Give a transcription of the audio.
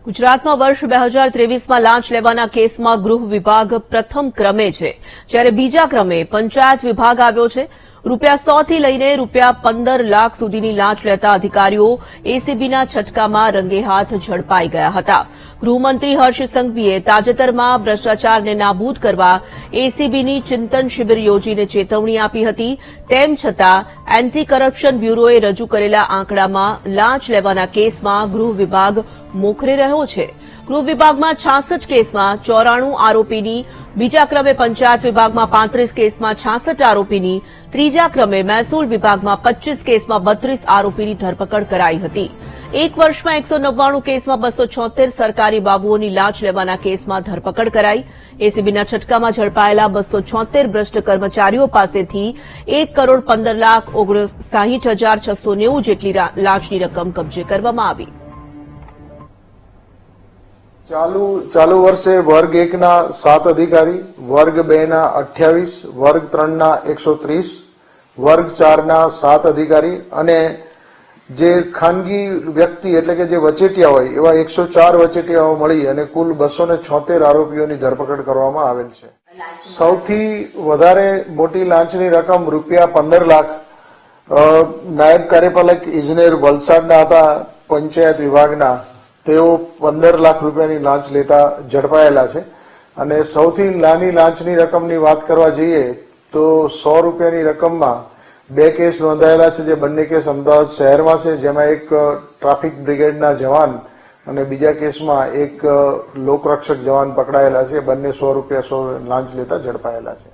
ગુજરાતમાં વર્ષ 2023માં લાંચ લેવાના કેસમાં ગૃહ વિભાગ પ્રથમ ક્રમે છે, જ્યારે બીજા ક્રમે પંચાયત વિભાગ આવ્યો છે. ₹100 થી લઈને ₹15 લાખ સુધીની લાંચ લેતા અધિકારીઓ એસીબીના છટકામાં રંગેહાથ ઝડપાઈ ગયા હતા. ગૃહમંત્રી હર્ષ સંઘવીએ તાજેતરમાં ભ્રષ્ટાચારને નાબૂદ કરવા એસીબીની ચિંતન શિબિર યોજીને ચેતવણી આપી હતી. તેમ છતાં એન્ટી કરપ્શન બ્યુરોએ રજૂ કરેલા આંકડામાં લાંચ લેવાના કેસમાં ગૃહ વિભાગ મોખરે રહ્યો છે. ગૃહ વિભાગમાં 66 કેસમાં 94 આરોપીની, બીજા ક્રમે પંચાયત વિભાગમાં 35 કેસમાં 66 આરોપીની, ત્રીજા ક્રમે મહેસૂલ વિભાગમાં 25 કેસમાં 32 આરોપીની ધરપકડ કરાઈ હતી. એક વર્ષમાં 199 કેસમાં 276 સરકારી બાબુઓની લાંચ લેવાના કેસમાં ધરપકડ કરાઈ. એસીબીના છટકામાં ઝડપાયેલા 276 ભ્રષ્ટ કર્મચારીઓ પાસેથી ₹1,15,59,690 જેટલી લાંચની રકમ કબજે કરવામાં આવી. ચાલુ વર્ષે વર્ગ 1 ના 7 અધિકારી, વર્ગ 2 ના 28, વર્ગ 3 ના 130, વર્ગ 4 ના 7 અધિકારી અને જે ખાનગી વ્યક્તિ એટલે કે જે વચેટિયા હોય એવા 104 વચેટિયાઓ મળી અને કુલ 276 આરોપીઓની ધરપકડ કરવામાં આવેલ છે. સૌથી વધારે મોટી લાંચની રકમ ₹15 લાખ નાયબ કાર્યપાલક ઇજનેર વલસાડના હતા પંચાયત વિભાગના. તેઓ ₹15 લાખ લાંચ લેતા ઝડપાયેલા છે. અને સૌથી નાની લાંચની રકમની વાત કરવા જઈએ તો ₹100ની રકમમાં 2 કેસ નોંધાયેલા છે, જે બંને કેસ અમદાવાદ શહેરમાં છે, જેમાં એક ટ્રાફિક બ્રિગેડના જવાન અને બીજા કેસમાં એક લોકરક્ષક જવાન પકડાયેલા છે. બંને ₹100 લાંચ લેતા ઝડપાયેલા છે.